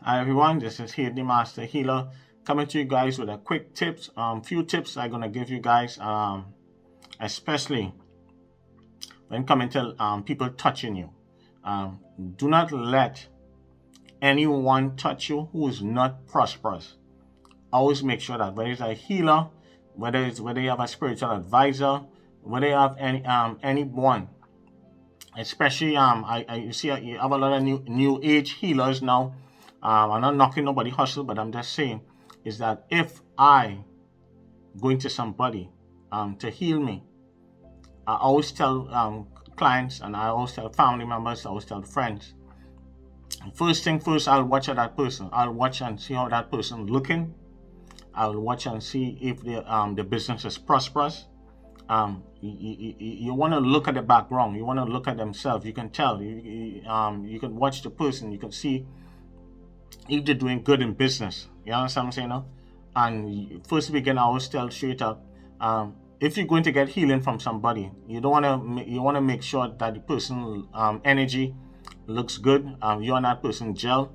Hi everyone, this is Heal the Master Healer coming to you guys with a quick tips. Few tips I'm gonna give you guys, especially when coming to people touching you. Um, do not let anyone touch you who is not prosperous. Always make sure that whether it's a healer, whether you have a spiritual advisor, whether you have anyone, especially I you see you have a lot of new age healers now. I'm not knocking nobody hustle, but I'm just saying is that if I going to somebody to heal me, I always tell clients and I always tell family members, I always tell friends. First thing first, I'll watch at that person. I'll watch and see how that person looking. I'll watch and see if the business is prosperous. You want to look at the background. You want to look at themselves. You can tell. You can watch the person. You can see if they're doing good in business. You understand what I'm saying? No? And first begin, I always tell straight up, if you're going to get healing from somebody, you want to make sure that the person energy looks good. You and that person gel.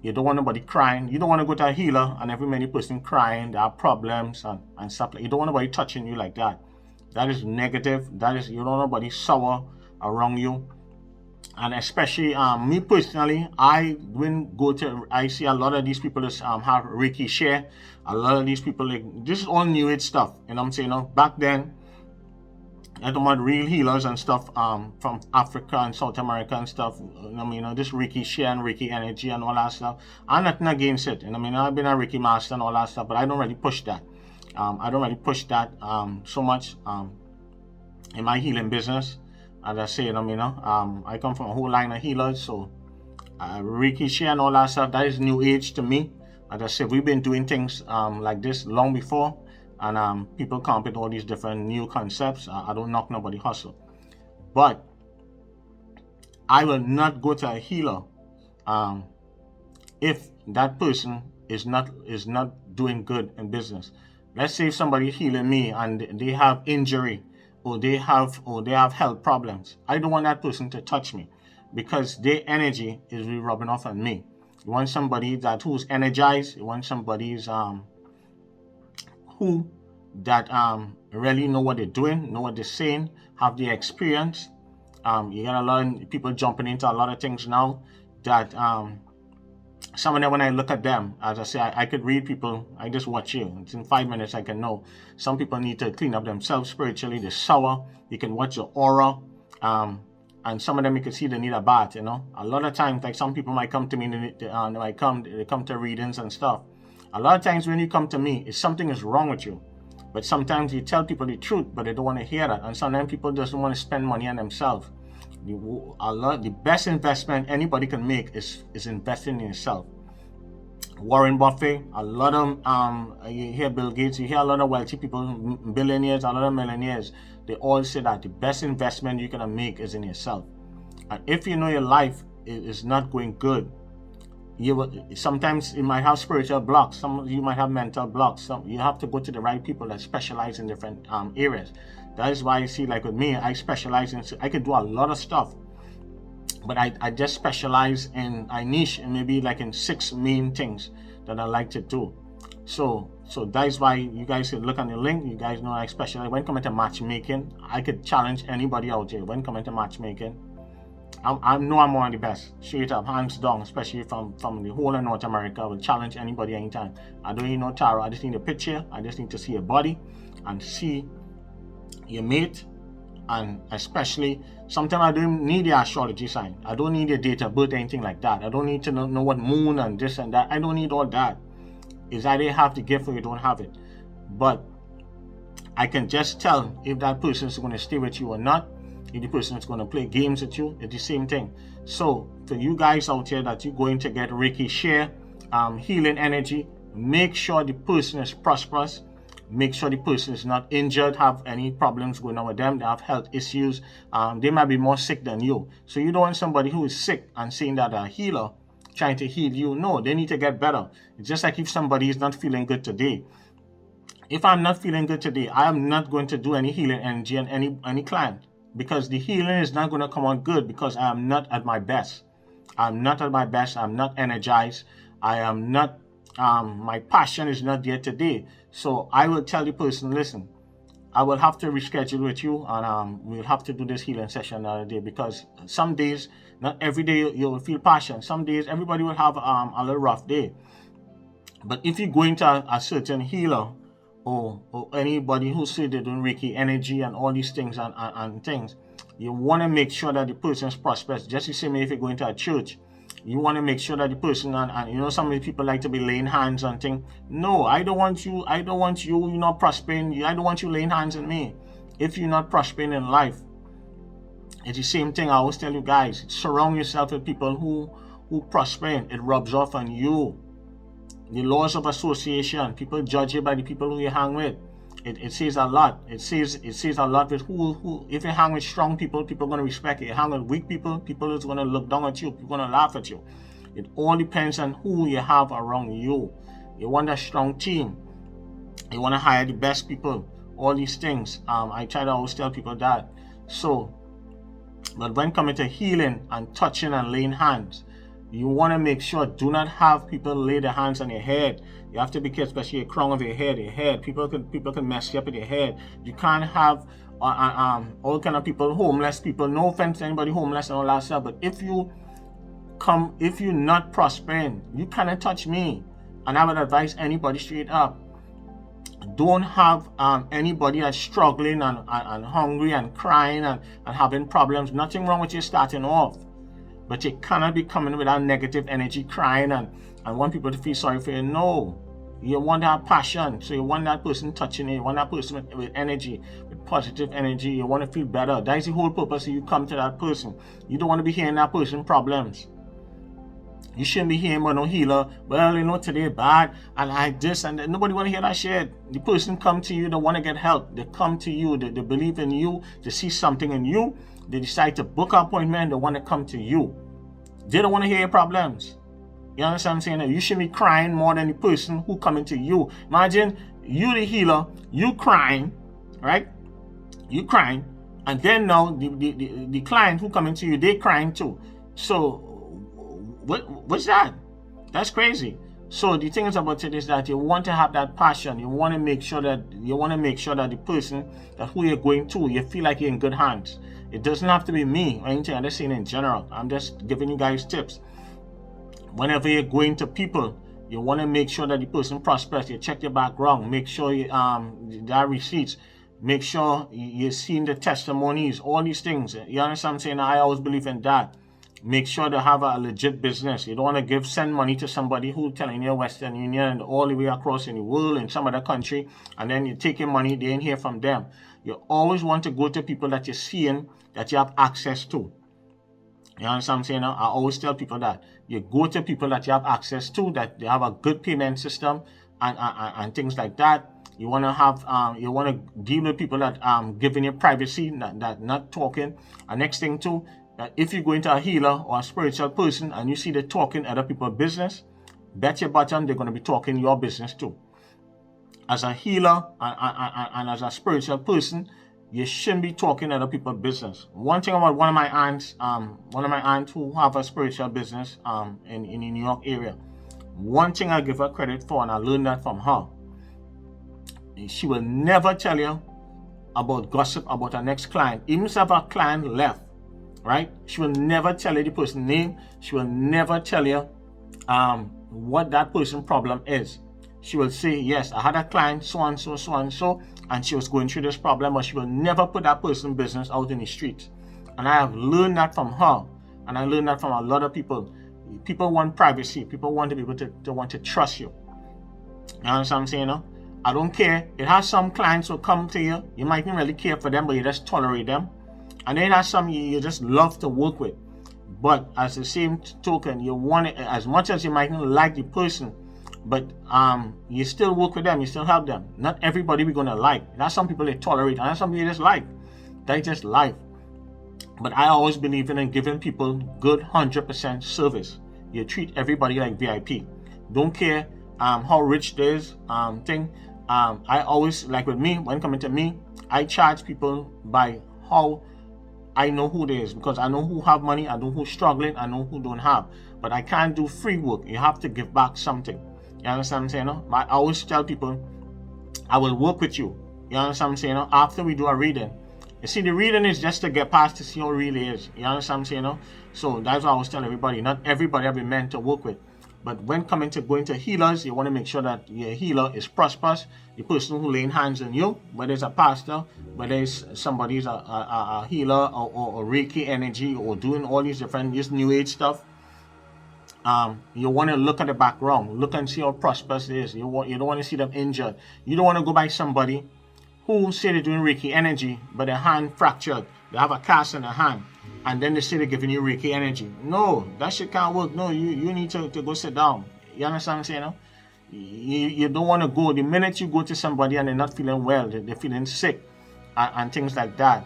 You don't want nobody crying. You don't want to go to a healer and every many person crying. There are problems and stuff. You don't want nobody touching you like that. That is negative. That is, you don't want nobody sour around you. And especially me personally, I see a lot of these people that have Reiki share. A lot of these people, like, this is all new age stuff. You know what I'm saying? Back then, I don't want real healers and stuff from Africa and South America and stuff. This Reiki share and Reiki energy and all that stuff. I'm nothing against it. I've been a Reiki master and all that stuff, but I don't really push that. I don't really push that so much in my healing business. As I say, I come from a whole line of healers, so Reiki share and all that stuff, that is new age to me. As I said, we've been doing things like this long before, and people come up with all these different new concepts. I don't knock nobody hustle, but I will not go to a healer if that person is not doing good in business. Let's say if somebody healing me and they have injury or they have health problems. I don't want that person to touch me because their energy is really rubbing off on me. You want somebody who's energized. You want somebody who really know what they're doing, know what they're saying, have the experience. You got a lot of people jumping into a lot of things now that some of them, when I look at them, as I say, I could read people. I just watch you. It's in 5 minutes I can know. Some people need to clean up themselves spiritually. They're sour. You can watch your aura. And some of them you can see they need a bath, A lot of times, like some people might come to me, they come to readings and stuff. A lot of times when you come to me, if something is wrong with you. But sometimes you tell people the truth, but they don't want to hear that. And sometimes people just don't want to spend money on themselves. The best investment anybody can make is investing in yourself. Warren Buffett, a lot of you hear Bill Gates, you hear a lot of wealthy people, billionaires, a lot of millionaires. They all say that the best investment you can make is in yourself. And if you know your life is not going good, sometimes you might have spiritual blocks. Some of you might have mental blocks. You have to go to the right people that specialize in different areas. That is why you see, like with me, I specialize in. I could do a lot of stuff, but I just specialize in. I niche and maybe like in 6 main things that I like to do. So that is why you guys can look on the link. You guys know I specialize when coming to matchmaking. I could challenge anybody out there when coming to matchmaking. I know I'm one of the best, straight up, hands down, especially from the whole of North America. I will challenge anybody anytime. I don't need no tarot. I just need a picture. I just need to see your body and see your mate. And especially, sometimes I don't need the astrology sign. I don't need your date of birth, anything like that. I don't need to know what moon and this and that. I don't need all that. It's either you have the gift or you don't have it. But I can just tell if that person is going to stay with you or not. If the person is going to play games with you, it's the same thing. So for you guys out here that you're going to get Reiki share, healing energy, make sure the person is prosperous. Make sure the person is not injured, have any problems going on with them. They have health issues. They might be more sick than you. So you don't want somebody who is sick and saying that a healer trying to heal you. No, they need to get better. It's just like if somebody is not feeling good today. If I'm not feeling good today, I am not going to do any healing energy on any client. Because the healing is not going to come out good because I am not at my best. I'm not at my best. I'm not energized. I am not, my passion is not there today. So I will tell the person, listen, I will have to reschedule with you, and we'll have to do this healing session another day, because some days, not every day you will feel passion. Some days everybody will have a little rough day. But if you go into a certain healer, or anybody who say they're doing Reiki energy and all these things and things, you want to make sure that the person is prosperous. Just the same way if you go into a church, you want to make sure that the person, and some of the people like to be laying hands on things. No, I don't want you, you're not prospering. I don't want you laying hands on me if you're not prospering in life. It's the same thing I always tell you guys. Surround yourself with people who prosper. It rubs off on you. The laws of association, people judge you by the people who you hang with. It says a lot. It says a lot with who. If you hang with strong people, people are going to respect you. You hang with weak people, people is going to look down at you. People are going to laugh at you. It all depends on who you have around you. You want a strong team. You want to hire the best people. All these things. I try to always tell people that. So, but when coming to healing and touching and laying hands, you want to make sure, do not have people lay their hands on your head. You have to be careful, especially the crown of your head. People can mess you up with your head. You can't have all kind of people, homeless people. No offense to anybody homeless and all that stuff. But if you're not prospering, you cannot touch me. And I would advise anybody straight up, don't have anybody that's struggling and hungry and crying and having problems. Nothing wrong with you starting off. But you cannot be coming with that negative energy, crying and want people to feel sorry for you. No. You want that passion. So you want that person touching you. You want that person with energy, with positive energy. You want to feel better. That is the whole purpose of you come to that person. You don't want to be hearing that person problems. You shouldn't be hearing about no healer. Well, today bad and like this and that. Nobody want to hear that shit. The person come to you, they want to get help. They come to you, they believe in you, they see something in you. They decide to book an appointment, they want to come to you. They don't want to hear your problems. You understand what I'm saying? You should be crying more than the person who coming to you. Imagine you the healer, you crying, right? You crying, and then now the client who coming to you, they crying too. So what's that? That's crazy. So the thing is about it is that you want to have that passion. You want to make sure that the person that who you're going to, you feel like you're in good hands. It doesn't have to be me or anything. I'm just saying in general. I'm just giving you guys tips. Whenever you're going to people, you want to make sure that the person prospers. You check your background. Make sure you there are receipts. Make sure you're seeing the testimonies. All these things. You understand what I'm saying? I always believe in that. Make sure they have a legit business. You don't want to send money to somebody who telling you Western Union and all the way across in the world in some other country, and then you take your money, they ain't hear from them. You always want to go to people that you're seeing that you have access to. You understand what I'm saying? I always tell people that. You go to people that you have access to, that they have a good payment system and things like that. You want to have, you want to deal with people that giving you privacy, that not talking. And next thing too, if you go into a healer or a spiritual person and you see them talking other people's business, bet your bottom they're going to be talking your business too. As a healer and as a spiritual person, you shouldn't be talking other people's business. One thing about one of my aunts who have a spiritual business in the New York area, one thing I give her credit for, and I learned that from her, she will never tell you about gossip about her next client. Even if her client left, right? She will never tell you the person's name. She will never tell you what that person's problem is. She will say, yes, I had a client, so and so, and she was going through this problem, but she will never put that person's business out in the street. And I have learned that from her, and I learned that from a lot of people. People want privacy. People want to be able to want to trust you. You understand what I'm saying? No? I don't care. It has some clients who come to you. You might not really care for them, but you just tolerate them. And then there's some you just love to work with. But as the same token, you want it, as much as you might not like the person, but you still work with them, you still help them. Not everybody we're gonna like. There's some people they tolerate, and there's some people you just like. That's just life. But I always believe in giving people good 100% service. You treat everybody like VIP. Don't care how rich there is thing. I always, like with me, when coming to me, I charge people by how I know who there is, because I know who have money, I know who's struggling, I know who don't have. but I can't do free work. You have to give back something. You understand what I'm saying? No? I always tell people, I will work with you. You understand what I'm saying? No? After we do a reading. You see, the reading is just to get past to see how it really is. You understand what I'm saying? No? So that's what I always tell everybody. Not everybody have been meant to work with. But when coming to going to healers, you want to make sure that your healer is prosperous. The person who laying hands on you, whether it's a pastor, whether it's somebody's a healer or Reiki energy or doing all these different this new age stuff. You want to look at the background, look and see how prosperous it is. You don't want to see them injured. You don't want to go by somebody who say they're doing Reiki energy, but their hand fractured. They have a cast in their hand, and then they say they're giving you Reiki energy. No, that shit can't work. No, you need to go sit down. You understand what I'm saying? No? You don't want to go. The minute you go to somebody and they're not feeling well, they're feeling sick, and things like that,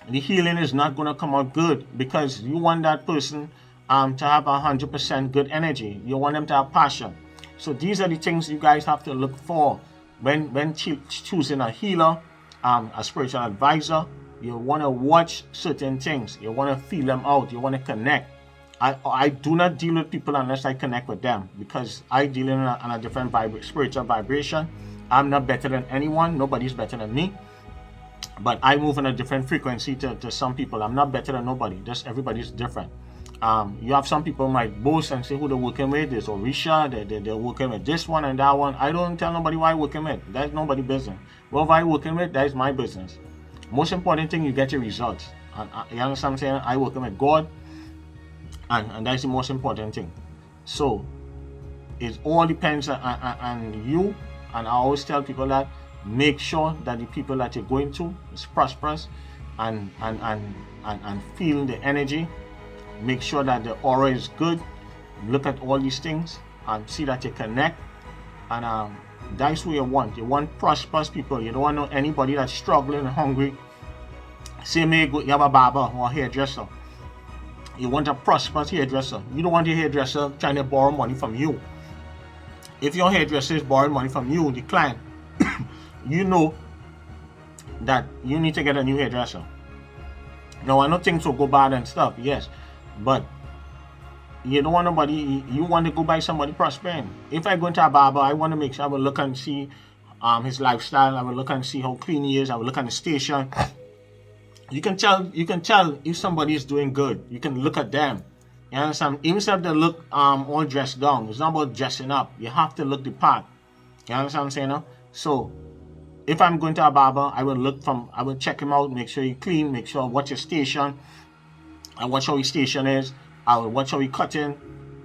the healing is not going to come out good, because you want that person to have 100% good energy. You want them to have passion. So these are the things you guys have to look for when choosing a healer, a spiritual advisor. You want to watch certain things. You want to feel them out. You want to connect. I do not deal with people unless I connect with them, because I deal in a different spiritual vibration. I'm not better than anyone. Nobody's better than me. But I move in a different frequency to some people. I'm not better than nobody. Just everybody's different. You have some people might boast and say who they're working with. There's Orisha, they're working with this one and that one. I don't tell nobody who I'm working with. That's nobody's business. Whoever I'm working with, that is my business. Most important thing, you get your results. And you understand what I'm saying? I working with God, and that's the most important thing. So it all depends on you. And I always tell people that make sure that the people that you're going to is prosperous and feel the energy. Make sure that the aura is good. Look at all these things and see that you connect. And that's what you want. You want prosperous people. You don't want anybody that's struggling and hungry. Say me, you have a barber or a hairdresser. You want a prosperous hairdresser. You don't want your hairdresser trying to borrow money from you. If your hairdresser is borrowing money from you, the client, you know that you need to get a new hairdresser. Now, I know things will go bad and stuff, yes, but you don't want nobody, you want to go by somebody prospering. If I go into a barber, I want to make sure I will look and see his lifestyle. I will look and see how clean he is. I will look at the station. You can tell if somebody is doing good. You can look at them. You understand? Even if they look all dressed down, it's not about dressing up. You have to look the part. You understand what I'm saying? No? So if I'm going to a barber, I will check him out, make sure he's clean, make sure watch his station, and watch how his station is. I will watch how he cutting.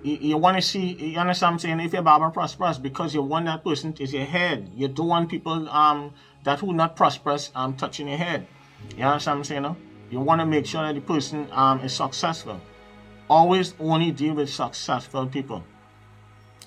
You want to see, you understand what I'm saying? If your barber prosperous, because you want that person is your head. You don't want people that who not prosperous touching your head. You understand what I'm saying? No? You want to make sure that the person is successful. Always only deal with successful people.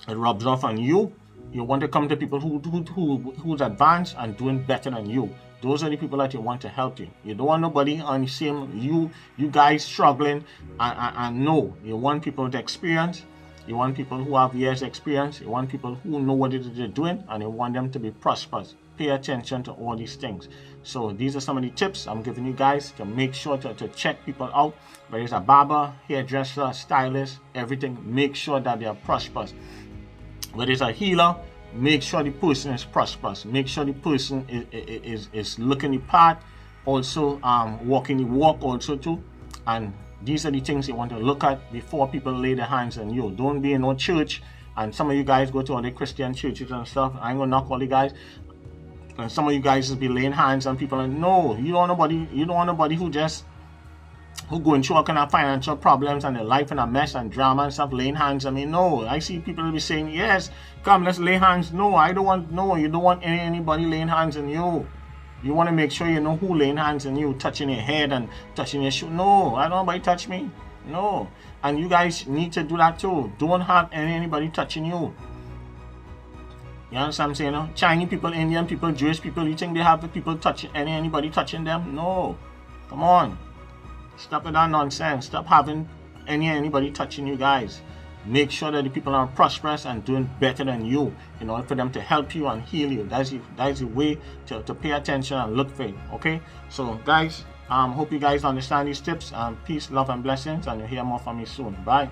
It rubs off on you. You want to come to people who's advanced and doing better than you. Those are the people that you want to help you. You don't want nobody on the same, you guys struggling and no. You want people with experience. You want people who have years experience. You want people who know what it is they're doing, and you want them to be prosperous. Pay attention to all these things. So these are some of the tips I'm giving you guys to make sure to check people out. Whether it's a barber, hairdresser, stylist, everything, make sure that they are prosperous. Whether it's a healer, make sure the person is prosperous. Make sure the person is looking the part, also walking the walk also too. And these are the things you want to look at before people lay their hands on you. Don't be in no church. And some of you guys go to all the Christian churches and stuff. I ain't gonna knock all the guys. And some of you guys just be laying hands on people. And no, you don't want nobody who going through all kind of financial problems and their life in a mess and drama and stuff, laying hands. I mean, no. I see people be saying, yes, come, let's lay hands. No, you don't want anybody laying hands on you. You want to make sure you know who laying hands on you, touching your head and touching your shoe. No, I don't want nobody touch me. No. And you guys need to do that too. Don't have anybody touching you. You understand what I'm saying? No? Chinese people, Indian people, Jewish people, you think they have the people touching anybody touching them? No. Come on. Stop with that nonsense. Stop having anybody touching you guys. Make sure that the people are prosperous and doing better than you in order for them to help you and heal you. That's the way to pay attention and look for it. Okay? So guys, hope you guys understand these tips. Peace, love, and blessings, and you'll hear more from me soon. Bye.